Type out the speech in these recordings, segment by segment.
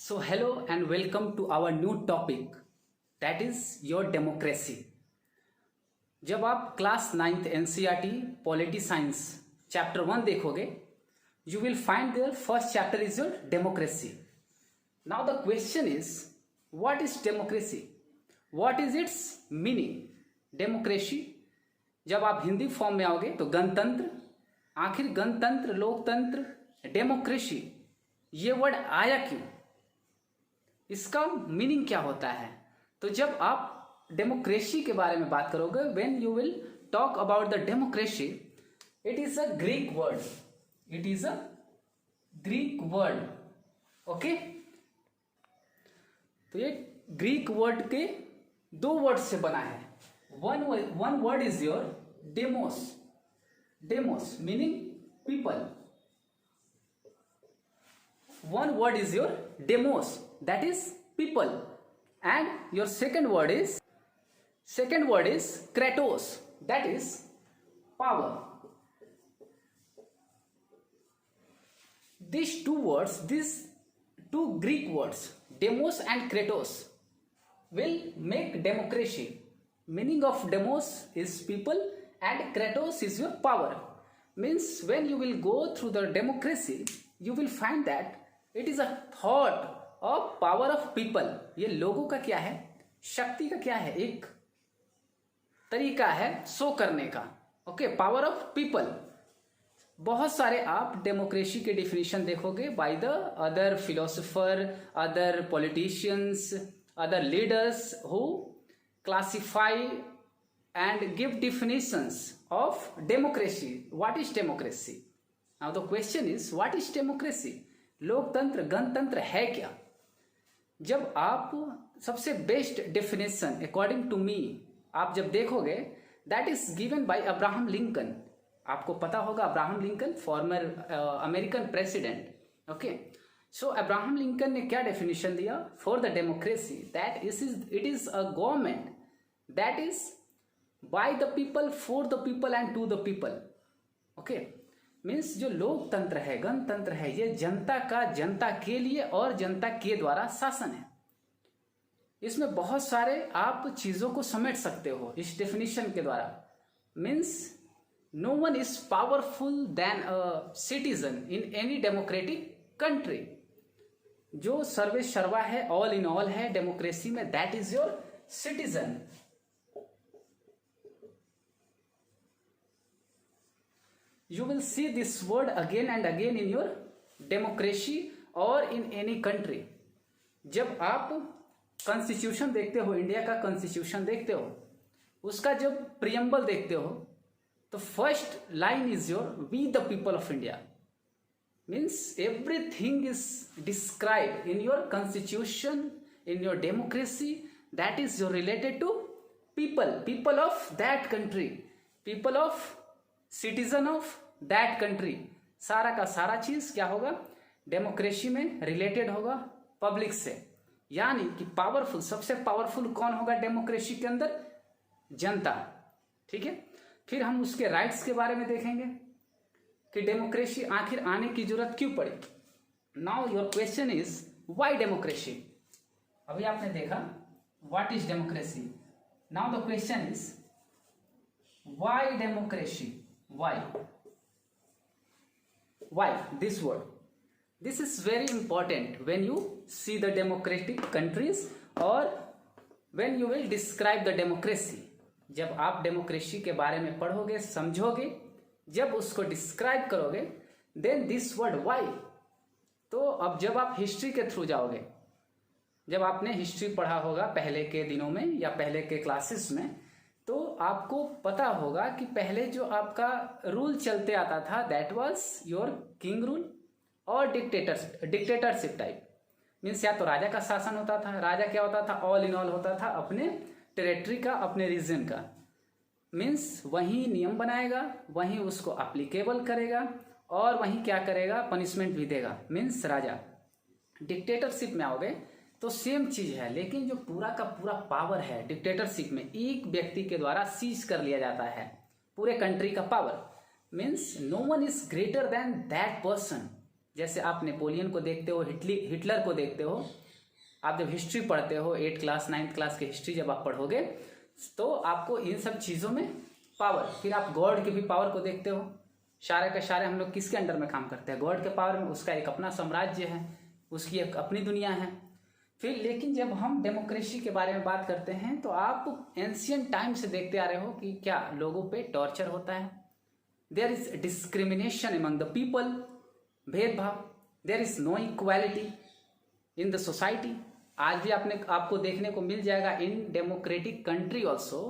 So, hello and welcome to our new topic that is your democracy. जब आप class 9th NCERT polity science chapter 1 देखोगे, you will find their first chapter is your democracy. Now the question is, what is democracy? What is its meaning? Democracy जब आप Hindi form में आओगे तो गणतंत्र, आखिर गणतंत्र, लोकतंत्र, डेमोक्रेसी ये वर्ड आया क्यों, इसका मीनिंग क्या होता है? तो जब आप डेमोक्रेसी के बारे में बात करोगे, when you will talk about the democracy, it is a Greek word, it is a Greek word. Okay, तो ये ग्रीक वर्ड के दो वर्ड से बना है. One word is your demos, demos meaning people. One word is your demos, that is people, and your second word is kratos, that is power. These two Greek words, demos and kratos, will make democracy. Meaning of demos is people and kratos is your power. Means when you will go through the democracy, you will find that it is a thought of power of people. ये लोगों का क्या है, शक्ति का क्या है, एक तरीका है शो करने का. Okay, power of people. बहुत सारे आप डेमोक्रेसी के डिफिनीशन देखोगे by the other philosopher, other politicians, other leaders who classify and give definitions of democracy. What is democracy? Now the question is, what is democracy? लोकतंत्र, गणतंत्र है क्या? जब आप सबसे best definition according to me आप जब देखोगे, that is given by Abraham Lincoln. आपको पता होगा Abraham Lincoln, former American president. Okay, सो अब्राहम लिंकन ने क्या डेफिनेशन दिया for the democracy? That it is a government that is by the people, for the people and to the people. Okay, means जो लोकतंत्र है, गणतंत्र है, ये जनता का, जनता के लिए और जनता के द्वारा शासन है. इसमें बहुत सारे आप चीजों को समेट सकते हो इस डेफिनेशन के द्वारा. Means no one is powerful than a citizen in any democratic country. जो सर्वे सर्वा है, ऑल इन ऑल है डेमोक्रेसी में, that is your citizen. You will see this word again and again in your democracy or in any country. जब आप constitution देखते हो, इंडिया का कॉन्स्टिट्यूशन देखते हो, उसका जब प्रियम्बल देखते हो, तो first line is your we the people of India. Means everything is describe in your constitution, in your democracy, that is your related to people, people of that country, people of citizen of that country. सारा का सारा चीज क्या होगा, democracy में related होगा public से. यानी कि पावरफुल, सबसे पावरफुल कौन होगा डेमोक्रेसी के अंदर? जनता. ठीक है, फिर हम उसके राइट्स के बारे में देखेंगे कि डेमोक्रेसी आखिर आने की जरूरत क्यों पड़ी. Now your question is, why democracy? अभी आपने देखा what is democracy. Now the question is, why democracy? Why this word? This is very important when you see the democratic countries or when you will describe the democracy. जब आप democracy के बारे में पढ़ोगे, समझोगे, जब उसको डिस्क्राइब करोगे, then this word why. तो अब जब आप हिस्ट्री के थ्रू जाओगे, जब आपने हिस्ट्री पढ़ा होगा पहले के दिनों में या पहले के क्लासेस में, तो आपको पता होगा कि पहले जो आपका रूल चलते आता था, that was your king rule और डिक्टेटरशिप टाइप. मीन्स या तो राजा का शासन होता था. राजा क्या होता था, ऑल इन ऑल होता था, अपने टेरिटरी का, अपने रीजन का. मीन्स वही नियम बनाएगा, वही उसको एप्लीकेबल करेगा और वही क्या करेगा, पनिशमेंट भी देगा. मीन्स राजा. डिक्टेटरशिप में आओगे तो सेम चीज है, लेकिन जो पूरा का पूरा पावर है डिक्टेटरशिप में, एक व्यक्ति के द्वारा सीज कर लिया जाता है पूरे कंट्री का power. Means no one is greater than that person. जैसे आप नेपोलियन को देखते हो, हिटलर को देखते हो, आप जब हिस्ट्री पढ़ते हो 8th क्लास 9th क्लास की हिस्ट्री जब आप पढ़ोगे तो आपको इन सब चीज़ों में पावर, फिर आप गॉड की भी पावर को देखते हो। सारे का सारे हम लोग किसके अंडर में काम करते हैं? गॉड के पावर में। उसका एक अपना साम्राज्य है, उसकी एक अपनी दुनिया है। फिर लेकिन जब हम डेमोक्रेसी के बारे में बात करते हैं तो आप एंशियंट टाइम से देखते आ रहे हो कि क्या लोगों पे टॉर्चर होता है, there is discrimination among the people, भेदभाव, there is no equality in the society. आज भी आपको देखने को मिल जाएगा in democratic country also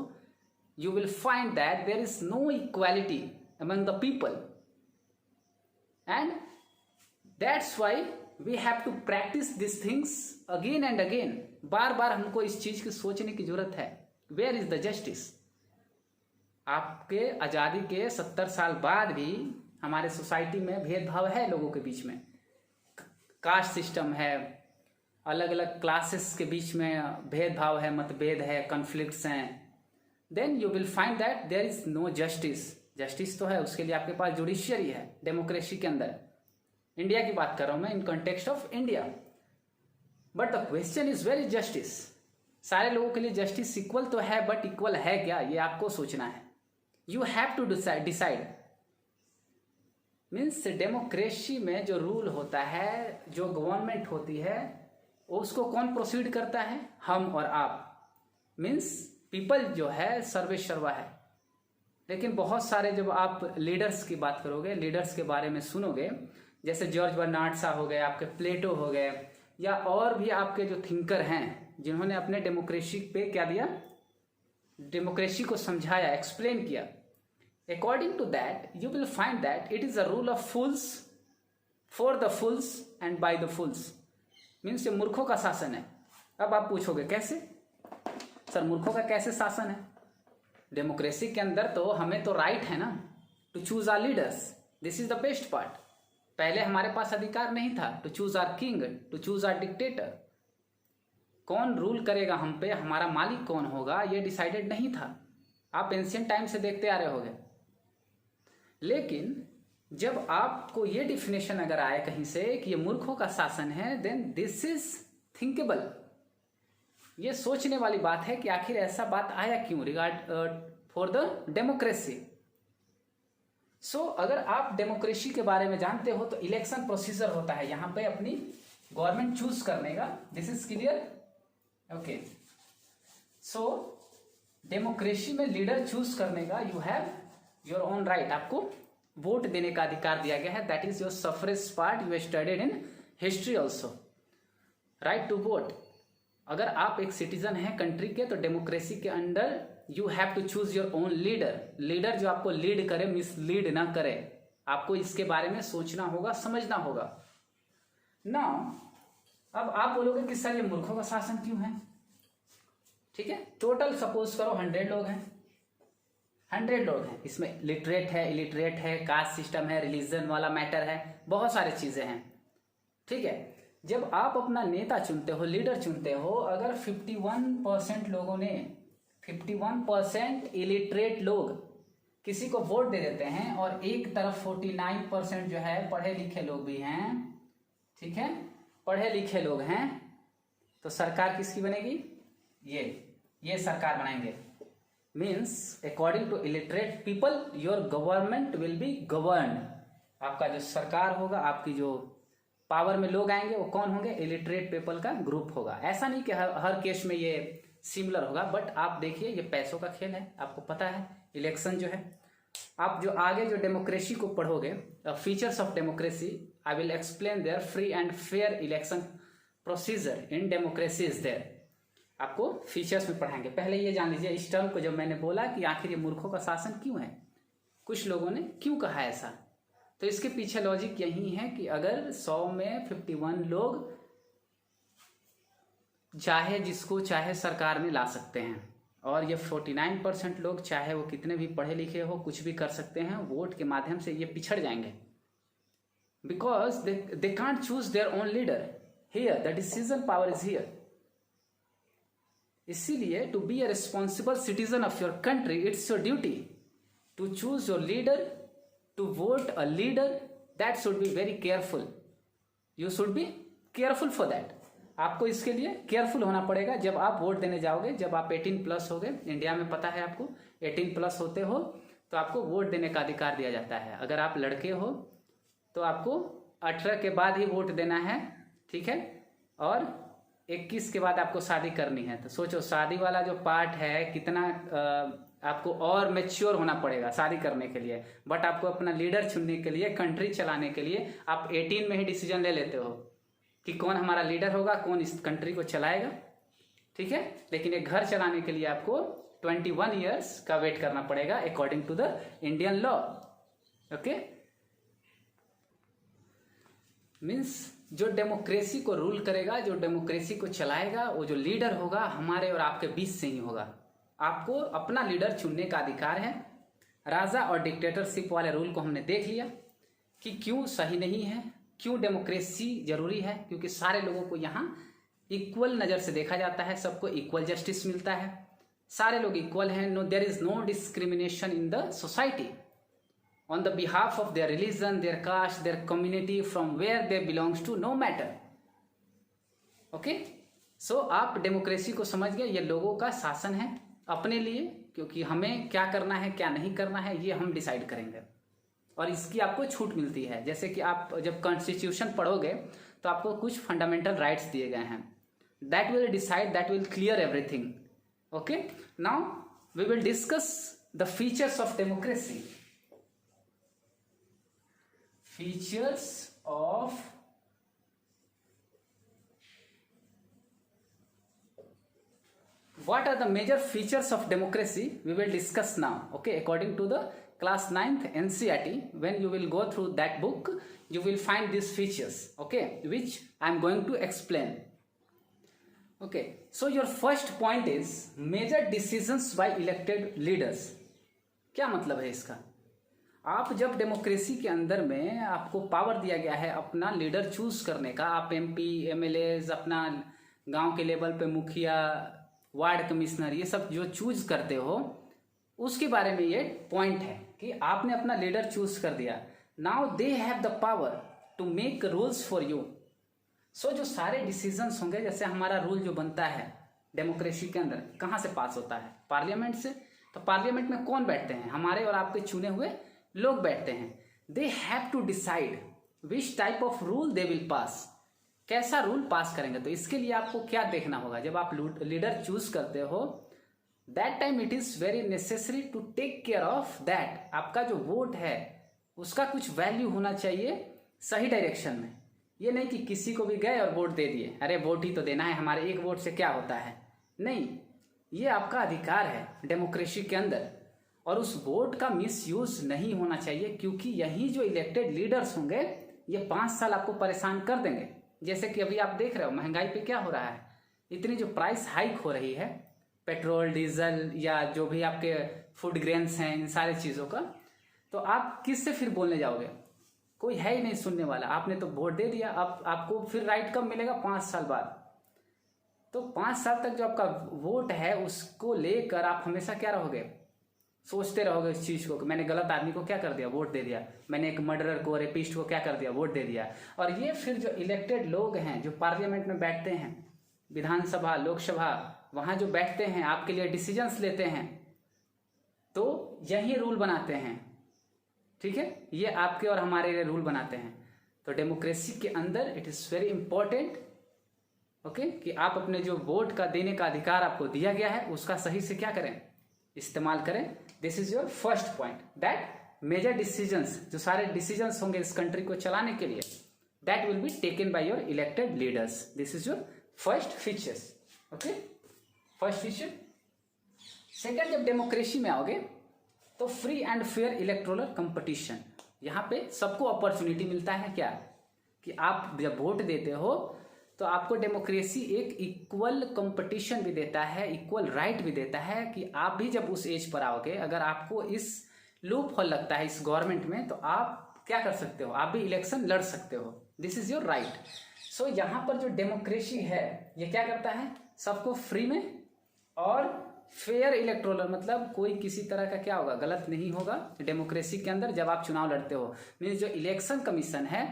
you will find that there is no equality among the people, and that's why we have to practice these things again and again। बार बार हमको इस चीज की सोचने की जरूरत है। Where is the justice? आपके आज़ादी के 70 साल बाद भी हमारे सोसाइटी में भेदभाव है, लोगों के बीच में कास्ट सिस्टम है, अलग अलग क्लासेस के बीच में भेदभाव है, मतभेद है, कॉन्फ्लिक्ट्स हैं। Then you will find that there is no justice. Justice तो है, उसके लिए आपके पास जुडिशियरी है डेमोक्रेसी के अंदर। इंडिया की बात कर रहा हूं मैं in context of India. But the question is where is justice? सारे लोगों के लिए जस्टिस इक्वल तो है, बट इक्वल है क्या, ये आपको सोचना है। You have to decide. Means democracy में जो रूल होता है, जो गवर्नमेंट होती है, उसको कौन प्रोसीड करता है? हम और आप। मीन्स पीपल जो है सर्वे सर्वा है। लेकिन बहुत सारे जब आप लीडर्स की बात करोगे, लीडर्स के बारे में सुनोगे, जैसे जॉर्ज बर्नार्ड शॉ हो गए, आपके प्लेटो हो गए, या और भी आपके जो थिंकर हैं जिन्होंने अपने डेमोक्रेसी पे क्या दिया, डेमोक्रेसी को समझाया, एक्सप्लेन किया। According to that you will find that it is a rule of fools for the fools and by the fools. Means ये मूर्खों का शासन है। अब आप पूछोगे कैसे सर, मूर्खों का कैसे शासन है? डेमोक्रेसी के अंदर तो हमें तो राइट है ना to choose our leaders. This is the best part. पहले हमारे पास अधिकार नहीं था to choose our king, to choose our dictator. कौन रूल करेगा हम पे, हमारा मालिक कौन होगा, ये डिसाइडेड नहीं था। आप एंशियंट टाइम से देखते आ रहे होगे। लेकिन जब आपको ये डिफिनेशन अगर आए कहीं से कि ये मूर्खों का शासन है, देन दिस इज थिंकेबल। ये सोचने वाली बात है कि आखिर ऐसा बात आया क्यों रिगार्ड फॉर द डेमोक्रेसी। सो अगर आप डेमोक्रेसी के बारे में जानते हो तो इलेक्शन प्रोसीजर होता है यहाँ पे अपनी गवर्नमेंट चूज करने का। This is clear? Okay. So democracy में लीडर चूज करने का you have your own right. आपको वोट देने का अधिकार दिया गया है। That is your suffrage part, you studied in history also. Right to vote. अगर आप एक सिटीजन हैं कंट्री के तो डेमोक्रेसी के under you have to choose your own leader. Leader जो आपको लीड करे, मिसलीड ना करे। आपको इसके बारे में सोचना होगा, समझना होगा। नाउ अब आप बोलोगे कि सर ये मूर्खों का शासन क्यों है? ठीक है, टोटल सपोज करो 100 लोग हैं, 100 लोग हैं। इसमें लिटरेट है, इलिटरेट है, कास्ट सिस्टम है, रिलीजन वाला मैटर है, बहुत सारी चीजें हैं। ठीक है, जब आप अपना नेता चुनते हो, लीडर चुनते हो, अगर 51% लोगों ने 51% इलिटरेट लोग किसी को वोट दे देते हैं और एक तरफ 49% जो है पढ़े लिखे लोग भी हैं, ठीक है, पढ़े लिखे लोग हैं, तो सरकार किसकी बनेगी? ये सरकार बनाएंगे। Means according to illiterate people your government will be governed. आपका जो सरकार होगा, आपकी जो पावर में लोग आएंगे वो कौन होंगे? इलिटरेट पीपल का ग्रुप होगा। ऐसा नहीं कि हर केस में ये सिमिलर होगा, बट आप देखिए ये पैसों का खेल है। आपको पता है इलेक्शन जो है, आप जो आगे जो डेमोक्रेसी को पढ़ोगे, features of democracy, I will explain there. Free and fair election procedure in democracy is there. आपको फीचर्स में पढ़ाएंगे। पहले ये जान लीजिए इस टर्म को, जब मैंने बोला कि आखिर ये मूर्खों का शासन क्यों है, कुछ लोगों ने क्यों कहा ऐसा, तो इसके पीछे लॉजिक यही है कि अगर 100 में 51 लोग चाहे जिसको चाहे सरकार में ला सकते हैं, और ये 49% लोग चाहे वो कितने भी पढ़े लिखे हो, कुछ भी कर सकते हैं, वोट के माध्यम से ये पिछड़ जाएंगे। Because they can't choose their own leader. Here the decision power is here. इसीलिए to be a responsible citizen of your country, it's your duty to choose your leader, to vote a leader that should be very careful, you should be careful for that. आपको इसके लिए careful होना पड़ेगा जब आप vote देने जाओगे। जब आप 18 प्लस हो गए, इंडिया में पता है आपको 18 प्लस होते हो तो आपको वोट देने का अधिकार दिया जाता है। अगर आप लड़के हो तो आपको 18 के बाद ही वोट देना है, ठीक है। और 21 के बाद आपको शादी करनी है। तो सोचो शादी वाला जो पार्ट है कितना आपको और मैच्योर होना पड़ेगा शादी करने के लिए। बट आपको अपना लीडर चुनने के लिए, कंट्री चलाने के लिए आप 18 में ही डिसीजन ले लेते हो कि कौन हमारा लीडर होगा, कौन इस कंट्री को चलाएगा, ठीक है। लेकिन एक घर चलाने के लिए आपको 21 ईयर्स का वेट करना पड़ेगा according to the Indian law. Okay, means जो डेमोक्रेसी को रूल करेगा, जो डेमोक्रेसी को चलाएगा, वो जो लीडर होगा हमारे और आपके बीच से ही होगा। आपको अपना लीडर चुनने का अधिकार है। राजा और डिक्टेटरशिप वाले रूल को हमने देख लिया कि क्यों सही नहीं है, क्यों डेमोक्रेसी जरूरी है। क्योंकि सारे लोगों को यहाँ इक्वल नज़र से देखा जाता है, सबको इक्वल जस्टिस मिलता है, सारे लोग इक्वल हैं। No, there is no discrimination in the society on the behalf of their religion, their caste, their community, from where they belongs to, no matter. Okay? So आप डेमोक्रेसी को समझ गए, ये लोगों का शासन है अपने लिए, क्योंकि हमें क्या करना है क्या नहीं करना है ये हम डिसाइड करेंगे। और इसकी आपको छूट मिलती है। जैसे कि आप जब कॉन्स्टिट्यूशन पढ़ोगे तो आपको कुछ फंडामेंटल राइट्स दिए गए हैं। That will decide, that will clear everything. Okay, now we will discuss the features of democracy. Features of what are the major features of democracy we will discuss now. Okay, according to the class 9th NCERT, when you will go through that book you will find these features, okay, which I am going to explain. Okay, so your first point is major decisions by elected leaders. क्या मतलब है इसका? आप जब democracy के अंदर में आपको पावर दिया गया है अपना लीडर चूज करने का, आप MP MLAs अपना गांव के लेवल पे मुखिया, वार्ड कमिश्नर, ये सब जो चूज करते हो उसके बारे में ये पॉइंट है कि आपने अपना लीडर चूज कर दिया। Now they have the power to make rules for you. So जो सारे डिसीजंस होंगे, जैसे हमारा रूल जो बनता है डेमोक्रेसी के अंदर कहाँ से पास होता है? पार्लियामेंट से। तो पार्लियामेंट में कौन बैठते हैं? हमारे और आपके चुने हुए लोग बैठते हैं। They have to decide which type of rule they will pass, कैसा रूल पास करेंगे। तो इसके लिए आपको क्या देखना होगा? जब आप लीडर चूज करते हो that time it is very necessary to take care of that आपका जो वोट है उसका कुछ वैल्यू होना चाहिए सही डायरेक्शन में। ये नहीं कि किसी को भी गए और वोट दे दिए, अरे वोट ही तो देना है, हमारे एक वोट से क्या होता है। नहीं, ये आपका अधिकार है डेमोक्रेसी के अंदर, और उस वोट का मिसयूज नहीं होना चाहिए। क्योंकि यही जो इलेक्टेड लीडर्स होंगे ये 5 साल आपको परेशान कर देंगे। जैसे कि अभी आप देख रहे हो महंगाई पे क्या हो रहा है, इतनी जो प्राइस हाइक हो रही है पेट्रोल डीजल या जो भी आपके फूड ग्रेन्स हैं, इन सारी चीज़ों का, तो आप किससे फिर बोलने जाओगे? कोई है ही नहीं सुनने वाला। आपने तो वोट दे दिया, अब आपको फिर राइट कब मिलेगा? 5 साल बाद। तो 5 साल तक जो आपका वोट है उसको लेकर आप हमेशा क्या रहोगे? सोचते रहोगे इस चीज़ को कि मैंने गलत आदमी को क्या कर दिया, वोट दे दिया, मैंने एक मर्डरर को, रेपिस्ट को क्या कर दिया, वोट दे दिया। और ये फिर जो इलेक्टेड लोग हैं जो पार्लियामेंट में बैठते हैं, विधानसभा लोकसभा, वहाँ जो बैठते हैं आपके लिए डिसीजंस लेते हैं, तो यही रूल बनाते हैं, ठीक है। ये आपके और हमारे लिए रूल बनाते हैं। तो डेमोक्रेसी के अंदर it is very important, okay, कि आप अपने जो वोट का देने का अधिकार आपको दिया गया है उसका सही से क्या करें, इस्तेमाल करें। This is your first point, that major decisions, जो सारे डिसीजंस होंगे इस कंट्री को चलाने के लिए, that will be taken by your elected leaders. This is your first features, okay, first feature. Second, जब डेमोक्रेसी में आओगे तो free and fair electoral competition, यहाँ पे सबको अपॉर्चुनिटी मिलता है क्या, कि आप जब वोट देते हो तो आपको डेमोक्रेसी एक इक्वल कंपटीशन भी देता है, इक्वल राइट भी देता है कि आप भी जब उस एज पर आओगे, अगर आपको इस लूप होल लगता है इस गवर्नमेंट में, तो आप क्या कर सकते हो, आप भी इलेक्शन लड़ सकते हो। This is your right. So यहाँ पर जो डेमोक्रेसी है ये क्या करता है, सबको फ्री में और फेयर इलेक्टोरल, मतलब कोई किसी तरह का क्या होगा, गलत नहीं होगा डेमोक्रेसी के अंदर। जब आप चुनाव लड़ते हो, मीन्स जो इलेक्शन कमीशन है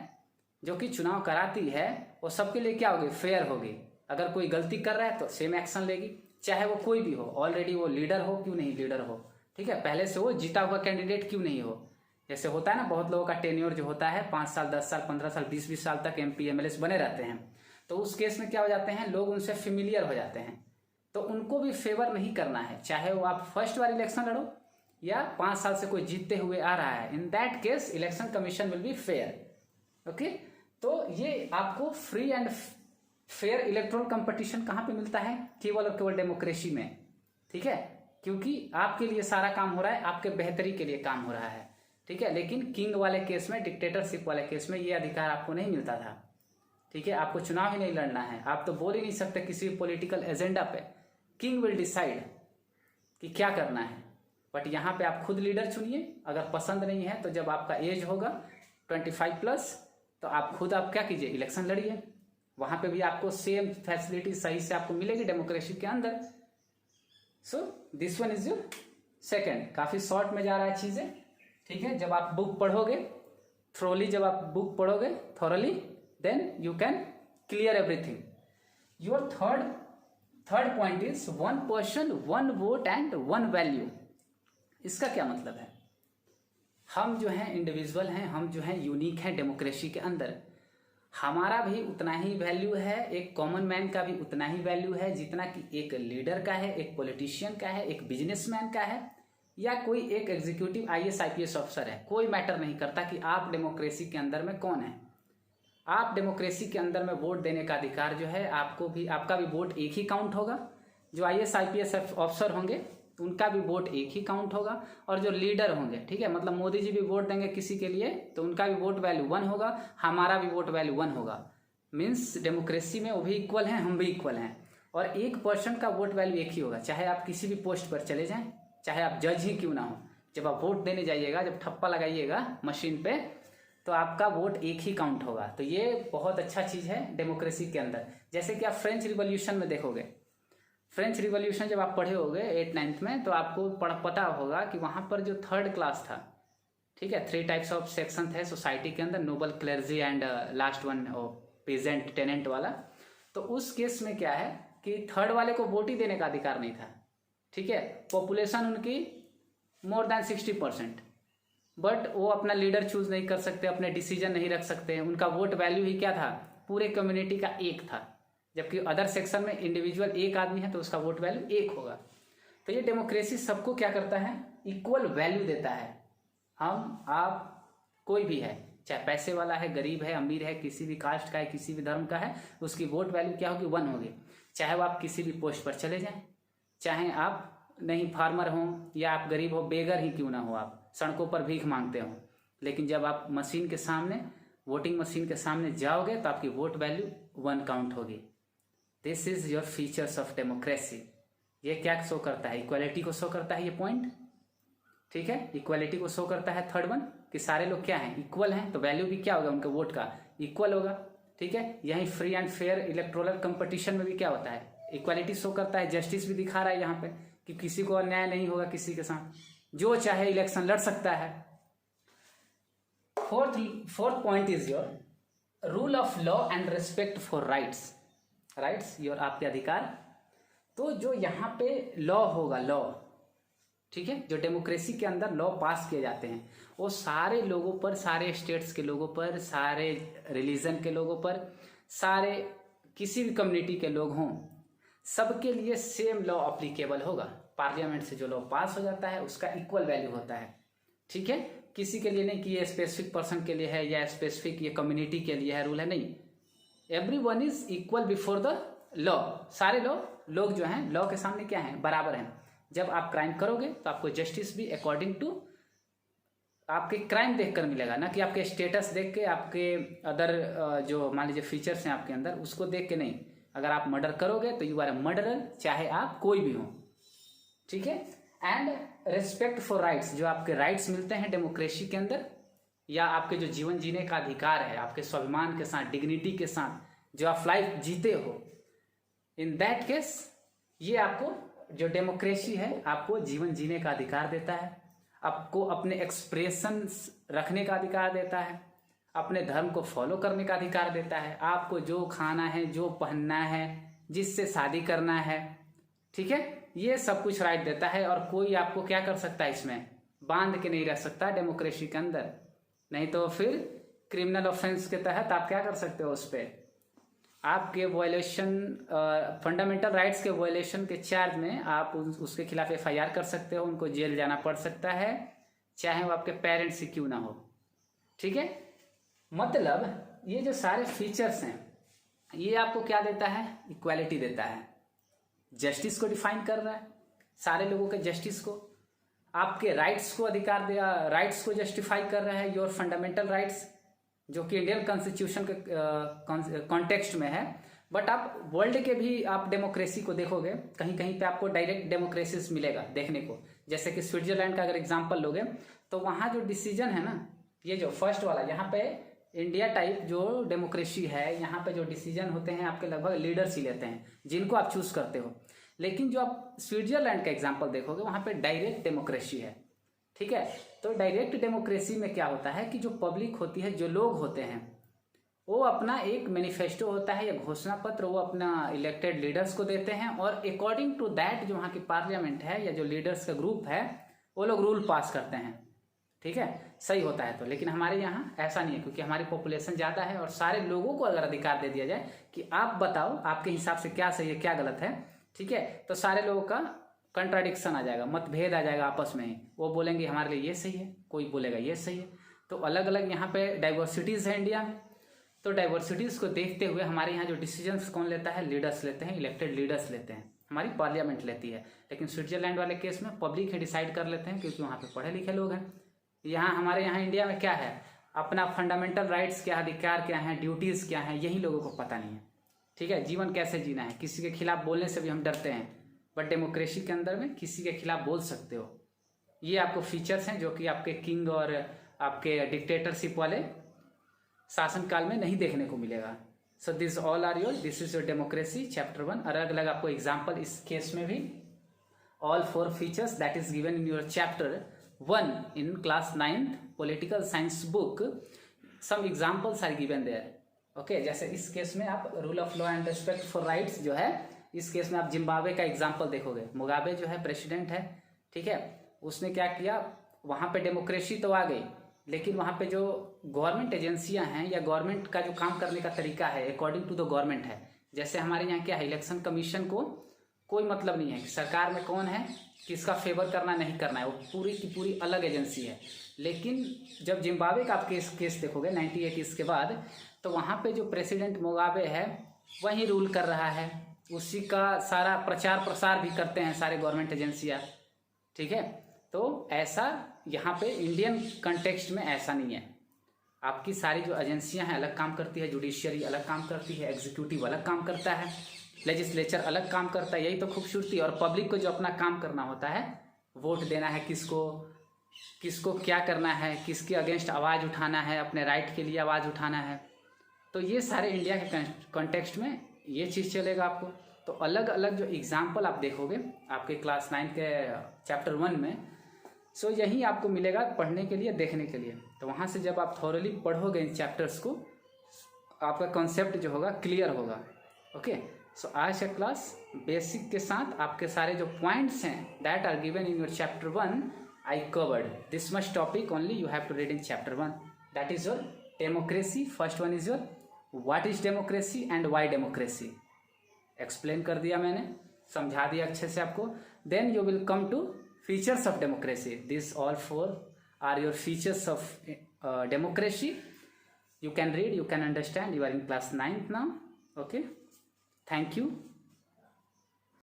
जो कि चुनाव कराती है वो सबके लिए क्या होगी, फेयर होगी। अगर कोई गलती कर रहा है तो सेम एक्शन लेगी, चाहे वो कोई भी हो, ऑलरेडी वो लीडर हो क्यों नहीं लीडर हो, ठीक है, पहले से वो जीता हुआ कैंडिडेट क्यों नहीं हो। जैसे होता है ना, बहुत लोगों का टेन्योर जो होता है 5 साल 10 साल 15 साल 20 साल तक MP MLA बने रहते हैं, तो उस केस में क्या हो जाते हैं, लोग उनसे फेमिलियर हो जाते हैं, तो उनको भी फेवर नहीं करना है, चाहे वो आप फर्स्ट बार इलेक्शन लड़ो या 5 साल से कोई जीतते हुए आ रहा है। In that case election commission will be fair. Okay, तो ये आपको free and fair electoral competition कहाँ पे मिलता है, केवल और केवल डेमोक्रेसी में, ठीक है, क्योंकि आपके लिए सारा काम हो रहा है, आपके बेहतरी के लिए काम हो रहा है, ठीक है। लेकिन किंग वाले केस में, डिक्टेटरशिप वाले केस में ये अधिकार आपको नहीं मिलता था, ठीक है, आपको चुनाव ही नहीं लड़ना है, आप तो बोल ही नहीं सकते किसी पॉलिटिकल एजेंडा पे, किंग विल डिसाइड कि क्या करना है। बट यहाँ पे आप खुद लीडर चुनिए, अगर पसंद नहीं है तो जब आपका एज होगा 25+ तो आप खुद आप क्या कीजिए, इलेक्शन लड़िए, वहां पे भी आपको सेम फैसिलिटी सही से आपको मिलेगी डेमोक्रेसी के अंदर। So this one is your second. काफी शॉर्ट में जा रहा है चीजें, ठीक है। जब आप बुक पढ़ोगे थ्रोली, जब आप बुक पढ़ोगे thoroughly, then you can clear everything. Your third point is 1 person 1 vote and 1 value. इसका क्या मतलब है, हम जो हैं इंडिविजुअल हैं, हम जो हैं यूनिक हैं डेमोक्रेसी के अंदर, हमारा भी उतना ही वैल्यू है, एक कॉमन मैन का भी उतना ही वैल्यू है जितना कि एक लीडर का है, एक पॉलिटिशियन का है, एक बिजनेसमैन का है, या कोई एक एग्जीक्यूटिव IAS IPS ऑफिसर है। कोई मैटर नहीं करता कि आप डेमोक्रेसी के अंदर में कौन है, आप डेमोक्रेसी के अंदर में वोट देने का अधिकार जो है आपको भी, आपका भी वोट एक ही काउंट होगा। जो IAS IPS ऑफिसर होंगे उनका भी वोट एक ही काउंट होगा, और जो लीडर होंगे, ठीक है, मतलब मोदी जी भी वोट देंगे किसी के लिए तो उनका भी वोट वैल्यू 1 होगा, हमारा भी वोट वैल्यू 1 होगा। मीन्स डेमोक्रेसी में वो भी इक्वल हैं, हम भी इक्वल हैं, और 1 पर्सन का वोट वैल्यू एक ही होगा, चाहे आप किसी भी पोस्ट पर चले जाएं, चाहे आप जज ही क्यों ना हो। जब आप वोट देने जाइएगा, जब ठप्पा लगाइएगा मशीन पे, तो आपका वोट एक ही काउंट होगा। तो ये बहुत अच्छा चीज़ है डेमोक्रेसी के अंदर। जैसे कि आप फ्रेंच रिवॉल्यूशन में देखोगे, फ्रेंच रिवॉल्यूशन जब आप पढ़े होगे 8th-9th में, तो आपको पता होगा कि वहाँ पर जो 3rd क्लास था, ठीक है, 3 टाइप्स ऑफ सेक्शन थे सोसाइटी के अंदर, noble, clergy and last one peasant tenant वाला। तो उस केस में क्या है कि 3rd वाले को वोट ही देने का अधिकार नहीं था, ठीक है, पॉपुलेशन उनकी मोर देन 60%, बट वो अपना लीडर चूज नहीं कर सकते, अपने डिसीजन नहीं रख सकते, उनका वोट वैल्यू ही क्या था, पूरे कम्युनिटी का 1 था। जबकि अदर सेक्शन में इंडिविजुअल 1 आदमी है तो उसका वोट वैल्यू 1 होगा। तो ये डेमोक्रेसी सबको क्या करता है, इक्वल वैल्यू देता है। हम आप कोई भी है, चाहे पैसे वाला है, गरीब है, अमीर है, किसी भी कास्ट का है, किसी भी धर्म का है, उसकी वोट वैल्यू क्या होगी, 1 होगी। चाहे वो आप किसी भी पोस्ट पर चले जाएं, चाहे आप नहीं फार्मर हो या आप गरीब हो, बेगर ही क्यों ना हो, आप सड़कों पर भीख मांगते हो, लेकिन जब आप मशीन के सामने, वोटिंग मशीन के सामने जाओगे तो आपकी वोट वैल्यू 1 काउंट होगी। This is your features of democracy. ये क्या शो करता है, इक्वालिटी को शो करता है ये पॉइंट, ठीक है, इक्वालिटी को शो करता है 3rd वन, कि सारे लोग क्या हैं, इक्वल हैं, तो वैल्यू भी क्या होगा उनके वोट का, इक्वल होगा, ठीक है। यही free and fair electoral competition में भी क्या होता है, इक्वालिटी शो करता है, जस्टिस भी दिखा रहा है यहाँ पे कि किसी को अन्याय नहीं होगा किसी के साथ, जो चाहे इलेक्शन लड़ सकता है। Fourth point is your rule of law and respect for rights. Rights your आपके अधिकार। तो जो यहाँ पे लॉ होगा, लॉ, ठीक है, जो डेमोक्रेसी के अंदर लॉ पास किए जाते हैं वो सारे लोगों पर, सारे स्टेट्स के लोगों पर, सारे रिलीजन के लोगों पर, सारे किसी भी कम्युनिटी के लोग हों, सबके लिए सेम लॉ अप्लीकेबल होगा। पार्लियामेंट से जो लॉ पास हो जाता है उसका इक्वल वैल्यू होता है, ठीक है, किसी के लिए नहीं कि ये स्पेसिफिक पर्सन के लिए है या स्पेसिफिक ये कम्युनिटी के लिए है रूल है, नहीं, everyone is equal before the law. सारे लोग जो हैं लॉ के सामने क्या हैं, बराबर हैं। जब आप क्राइम करोगे तो आपको जस्टिस भी अकॉर्डिंग टू आपके क्राइम देखकर मिलेगा, ना कि आपके स्टेटस देख के, आपके अदर जो मान लीजिए फीचर्स हैं आपके अंदर उसको देख के नहीं। अगर आप मर्डर करोगे तो यू आर ए मर्डरर, चाहे आप कोई भी हो, ठीक है। एंड रिस्पेक्ट फॉर राइट्स, जो आपके राइट्स मिलते हैं डेमोक्रेसी के अंदर, या आपके जो जीवन जीने का अधिकार है, आपके स्वाभिमान के साथ, डिग्निटी के साथ जो आप लाइफ जीते हो, इन दैट केस ये आपको जो डेमोक्रेसी है आपको जीवन जीने का अधिकार देता है, आपको अपने एक्सप्रेशन रखने का अधिकार देता है, अपने धर्म को फॉलो करने का अधिकार देता है, आपको जो खाना है, जो पहनना है, जिससे शादी करना है, ठीक है, ये सब कुछ राइट देता है। और कोई आपको क्या कर सकता है, इसमें बांध के नहीं रह सकता डेमोक्रेसी के अंदर, नहीं तो फिर क्रिमिनल ऑफेंस के तहत आप क्या कर सकते हो, उस पर आपके वायलेशन, फंडामेंटल राइट्स के वायलेशन के चार्ज में आप उसके खिलाफ FIR कर सकते हो, उनको जेल जाना पड़ सकता है, चाहे वो आपके पेरेंट्स ही क्यों ना हो, ठीक है। मतलब ये जो सारे फीचर्स हैं ये आपको क्या देता है, इक्वालिटी देता है, जस्टिस को डिफाइन कर रहा है, सारे लोगों के जस्टिस को, आपके राइट्स को अधिकार दिया, राइट्स को जस्टिफाई कर रहा है, योर फंडामेंटल राइट्स, जो कि इंडियन कॉन्स्टिट्यूशन के कॉन्टेक्स्ट में है। बट आप वर्ल्ड के भी आप डेमोक्रेसी को देखोगे, कहीं कहीं पे आपको डायरेक्ट डेमोक्रेसी मिलेगा देखने को, जैसे कि स्विट्जरलैंड का अगर एग्जांपल लोगे तो वहाँ जो डिसीजन है ना, ये जो फर्स्ट वाला, यहाँ पे इंडिया टाइप जो डेमोक्रेसी है, यहाँ पे जो डिसीजन होते हैं आपके लगभग लीडर्स ही लेते हैं, जिनको आप चूज करते हो। लेकिन जो आप स्विट्जरलैंड का एग्जाम्पल देखोगे वहाँ पे डायरेक्ट डेमोक्रेसी है, ठीक है। तो डायरेक्ट डेमोक्रेसी में क्या होता है कि जो पब्लिक होती है, जो लोग होते हैं, वो अपना एक मैनिफेस्टो होता है या घोषणा पत्र, वो अपना इलेक्टेड लीडर्स को देते हैं, और अकॉर्डिंग टू दैट जो वहाँ की पार्लियामेंट है या जो लीडर्स का ग्रुप है वो लोग रूल पास करते हैं, ठीक है, सही होता है। तो लेकिन हमारे यहाँ ऐसा नहीं है, क्योंकि हमारी पॉपुलेशन ज़्यादा है और सारे लोगों को अगर अधिकार दे दिया जाए कि आप बताओ आपके हिसाब से क्या सही है क्या गलत है, ठीक है, तो सारे लोगों का कंट्राडिक्शन आ जाएगा, मतभेद आ जाएगा आपस में ही, वो बोलेंगे हमारे लिए ये सही है, कोई बोलेगा ये सही है। तो अलग अलग यहाँ पे डाइवर्सिटीज़ है इंडिया में, तो डाइवर्सिटीज़ को देखते हुए हमारे यहाँ जो डिसीजंस कौन लेता है, लीडर्स लेते हैं, इलेक्टेड लीडर्स लेते हैं, हमारी पार्लियामेंट लेती है। लेकिन स्विट्जरलैंड वाले केस में पब्लिक ही डिसाइड कर लेते हैं, क्योंकि वहाँ पे पढ़े लिखे लोग हैं। यहाँ हमारे यहाँ इंडिया में क्या है, अपना फंडामेंटल राइट्स क्या, अधिकार क्या है, ड्यूटीज़ क्या है, यही लोगों को पता नहीं है, ठीक है। जीवन कैसे जीना है, किसी के खिलाफ बोलने से भी हम डरते हैं, बट डेमोक्रेसी के अंदर में किसी के खिलाफ बोल सकते हो। ये आपको फीचर्स हैं जो कि आपके किंग और आपके डिक्टेटरशिप वाले शासनकाल में नहीं देखने को मिलेगा। So this all are your, this is your democracy chapter 1। अलग अलग आपको एग्जाम्पल इस केस में भी, all 4 features that is given in your chapter 1 in class 9th political science book, some examples are given there, okay। जैसे इस case में आप rule of law and respect for rights जो है, इस केस में आप जिम्बाब्वे का एग्जांपल देखोगे। मुगाबे जो है प्रेसिडेंट है, ठीक है, उसने क्या किया, वहाँ पे डेमोक्रेसी तो आ गई, लेकिन वहाँ पे जो गवर्नमेंट एजेंसियाँ हैं या गवर्नमेंट का जो काम करने का तरीका है अकॉर्डिंग टू द गवर्नमेंट है। जैसे हमारे यहाँ क्या है, इलेक्शन कमीशन को कोई मतलब नहीं है कि सरकार में कौन है, किसका फेवर करना नहीं करना है, वो पूरी की पूरी अलग एजेंसी है। लेकिन जब जिम्बाब्वे का आप केस देखोगे 1980 के बाद, तो वहाँ पे जो प्रेसिडेंट मुगाबे है वही रूल कर रहा है, उसी का सारा प्रचार प्रसार भी करते हैं सारे गवर्नमेंट एजेंसियाँ, ठीक है। तो ऐसा यहाँ पे इंडियन कंटेक्स्ट में ऐसा नहीं है, आपकी सारी जो एजेंसियाँ हैं अलग काम करती है, जुडिशियरी अलग काम करती है, एग्जीक्यूटिव अलग काम करता है, लेजिस्लेचर अलग काम करता है। यही तो खूबसूरती। और पब्लिक को जो अपना काम करना होता है, वोट देना है, किसको किसको क्या करना है, किसके अगेंस्ट आवाज़ उठाना है, अपने राइट के लिए आवाज़ उठाना है, तो ये सारे इंडिया के कॉन्टेक्स्ट में ये चीज़ चलेगा आपको। तो अलग अलग जो एग्जाम्पल आप देखोगे आपके क्लास 9 के चैप्टर 1 में, सो यही आपको मिलेगा पढ़ने के लिए, देखने के लिए। तो वहाँ से जब आप थॉरली पढ़ोगे इन चैप्टर्स को, आपका कॉन्सेप्ट जो होगा क्लियर होगा, ओके। सो आज का क्लास बेसिक के साथ आपके सारे जो पॉइंट्स हैं that are given in your chapter 1 I covered this much topic only you have to read in chapter 1, that is your democracy. First one is your what is democracy and why democracy, explain कर दिया मैंने, समझा दिया अच्छे से आपको। Then you will come to features of democracy, this all 4 are your features of democracy. You can read, you can understand, you are in class 9th now, okay. Thank you.